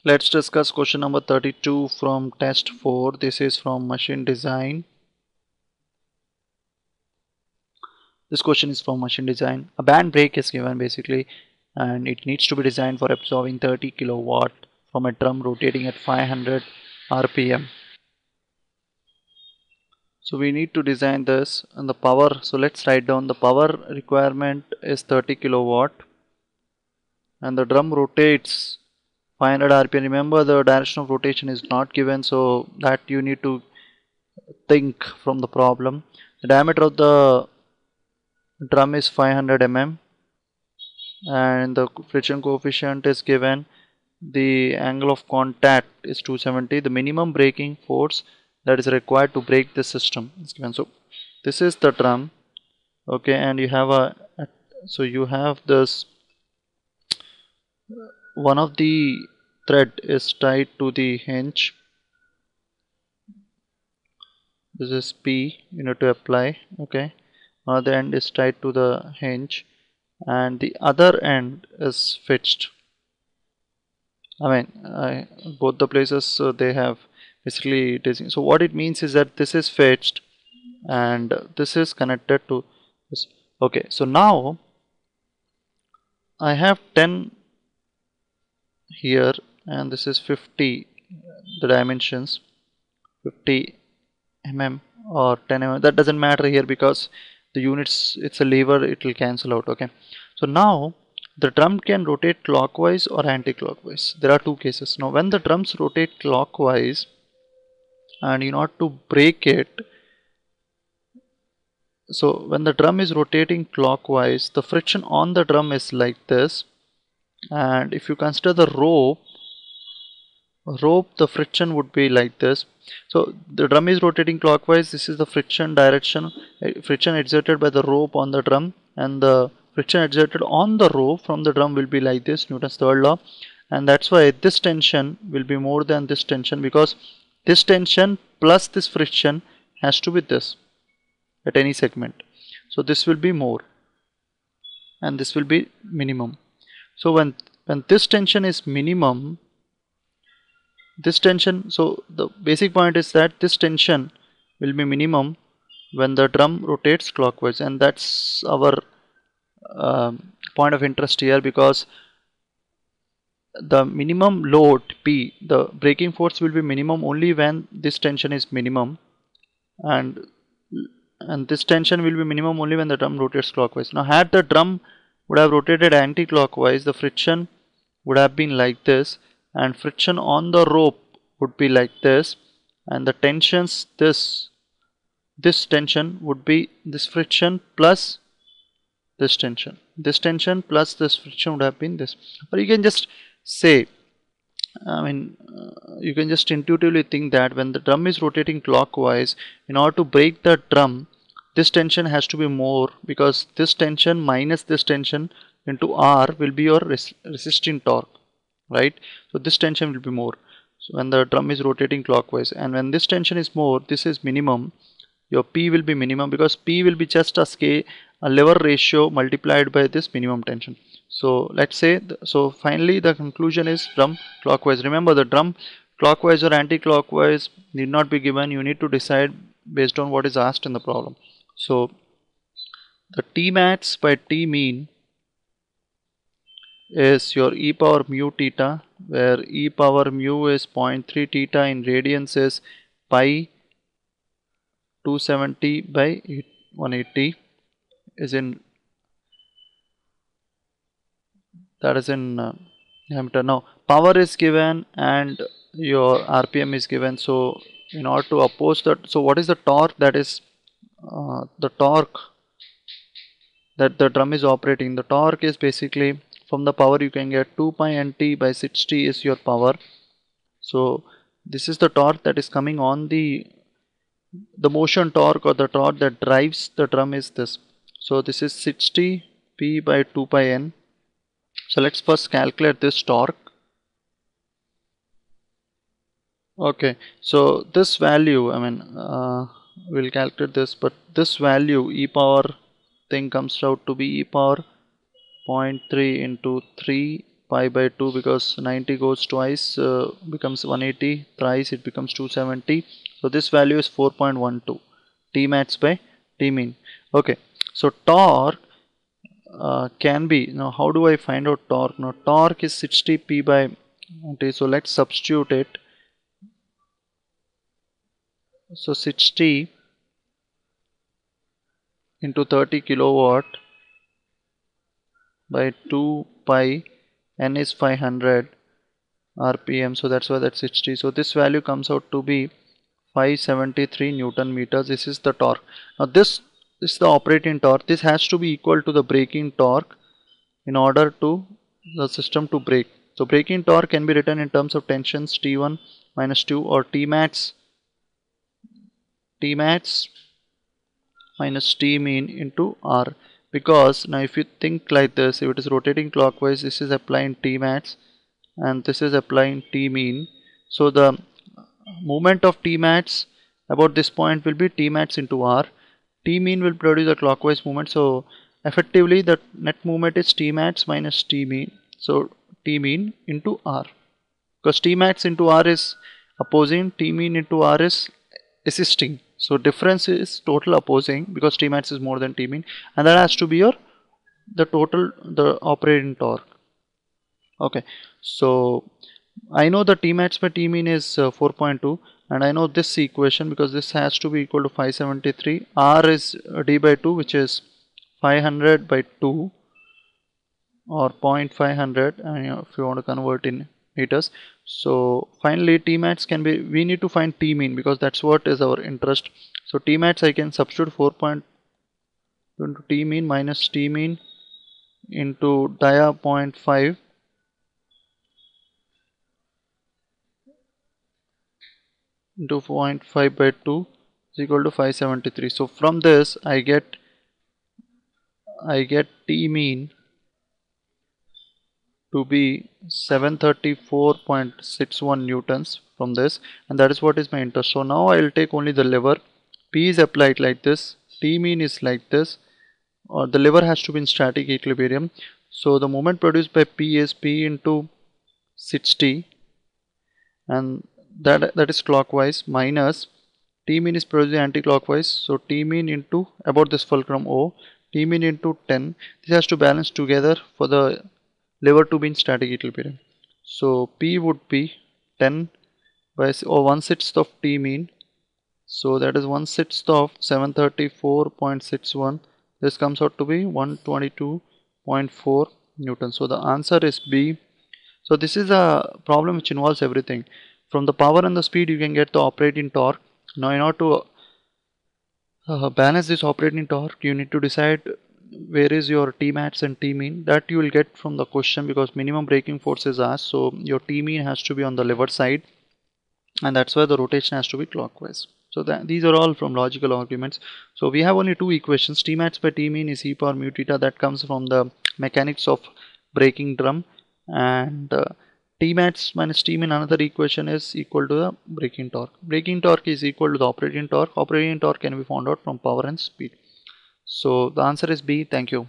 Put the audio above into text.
Let's discuss question number 32 from test 4. This is from machine design. This question is from machine design. A band brake is given basically, and it needs to be designed for absorbing 30 kilowatt from a drum rotating at 500 rpm. So we need to design this, and the power, so let's write down the power requirement is 30 kilowatt, and the drum rotates 500 rpm. Remember, the direction of rotation is not given, so that you need to think from the problem. The diameter of the drum is 500 mm, and the friction coefficient is given. The angle of contact is 270. The minimum braking force that is required to brake the system is given. So this is the drum, okay, and you have so you have this, one of the thread is tied to the hinge. This is P, you need to apply, okay. Another end is tied to the hinge, and the other end is fixed. Both the places they have basically it is. So what it means is that this is fixed and this is connected to this. Okay, so now I have 10 here, and this is 50, the dimensions 50 mm or 10 mm, that doesn't matter here because the units, it's a lever, it will cancel out. Okay, so now the drum can rotate clockwise or anti-clockwise. There are two cases. Now when the drums rotate clockwise, and in order to brake it, so when the drum is rotating clockwise, the friction on the drum is like this, and if you consider the rope, the friction would be like this. So the drum is rotating clockwise, this is the friction direction, friction exerted by the rope on the drum, and the friction exerted on the rope from the drum will be like this, Newton's third law. And that's why this tension will be more than this tension, because this tension plus this friction has to be this at any segment. So this will be more and this will be minimum. So when this tension is minimum, this tension, so the basic point is that this tension will be minimum when the drum rotates clockwise, and that's our point of interest here, because the minimum load P, the braking force will be minimum only when this tension is minimum, and this tension will be minimum only when the drum rotates clockwise. Now had the drum would have rotated anti-clockwise, the friction would have been like this, and friction on the rope would be like this, and the tensions, this tension would be this friction plus this tension plus this friction would have been this. Or you can just say, you can just intuitively think that when the drum is rotating clockwise, in order to brake the drum, this tension has to be more, because this tension minus this tension into R will be your resisting torque, right? So this tension will be more, so when the drum is rotating clockwise, and when this tension is more, this is minimum, your P will be minimum, because P will be just a lever ratio multiplied by this minimum tension. So let's say, so finally the conclusion is drum clockwise. Remember, the drum clockwise or anti-clockwise need not be given, you need to decide based on what is asked in the problem. So the T max by T mean is your e power mu theta, where e power mu is 0.3 theta in radians is pi 270 by 180 is in, that is in diameter. Now power is given and your rpm is given. So in order to oppose that, so what is the torque? That is the torque that the drum is operating. The torque is basically, from the power you can get 2 pi nt by 60 is your power. So this is the torque that is coming on the motion torque, or the torque that drives the drum is this. So this is 60 p by 2 pi n. So let's first calculate this torque. Okay, so this value, we'll calculate this, but this value e power thing comes out to be e power 0.3 into 3 pi by 2, because 90 goes twice, becomes 180, thrice it becomes 270. So this value is 4.12 T max by T mean. Okay, so torque can be, now how do I find out torque? Now torque is 60 P by, okay, so let's substitute it. So 60 into 30 kilowatt by 2 pi, n is 500 rpm, so that's why that's 60. So this value comes out to be 573 Newton meters. This is the torque. Now this is the operating torque. This has to be equal to the braking torque in order to the system to brake. So braking torque can be written in terms of tensions T1 minus 2, or T max minus T mean into R. Because now if you think like this, if it is rotating clockwise, this is applying T max and this is applying T mean. So the movement of T max about this point will be T max into R. T mean will produce a clockwise movement. So effectively the net movement is T max minus T mean. So T mean into R. Because T max into R is opposing, T mean into R is assisting. So difference is total opposing, because T max is more than T mean, and that has to be your the operating torque. Okay, so I know the T max by T mean is 4.2, and I know this equation because this has to be equal to 573. R is d by 2, which is 500 by 2, or 0.500, and if you want to convert in meters. So finally T max can be, we need to find T mean because that's what is our interest. So T max I can substitute 4.2 into T mean minus T mean into dia 0.5 into 0.5 by 2 is equal to 573. So from this I get T mean to be 734.61 newtons from this, and that is what is my interest. So now I will take only the lever. P is applied like this, T mean is like this, or the lever has to be in static equilibrium. So the moment produced by P is P into 60, and that is clockwise, minus T mean is produced anti-clockwise. So T mean into about this fulcrum O, T mean into 10. This has to balance together for the lever to be in static equilibrium. So P would be 10 by, or 1/6 of T mean. So that is 1/6 of 734.61. This comes out to be 122.4 Newton. So the answer is B. So this is a problem which involves everything. From the power and the speed you can get the operating torque. Now in order to balance this operating torque, you need to decide where is your T max and T mean. That you will get from the question, because minimum braking force is asked. So your T mean has to be on the lever side, and that's why the rotation has to be clockwise. So these are all from logical arguments. So we have only two equations. T max by T mean is e power mu theta, that comes from the mechanics of braking drum, and T max minus T mean, another equation, is equal to the braking torque. Braking torque is equal to the operating torque. Operating torque can be found out from power and speed. So the answer is B. Thank you.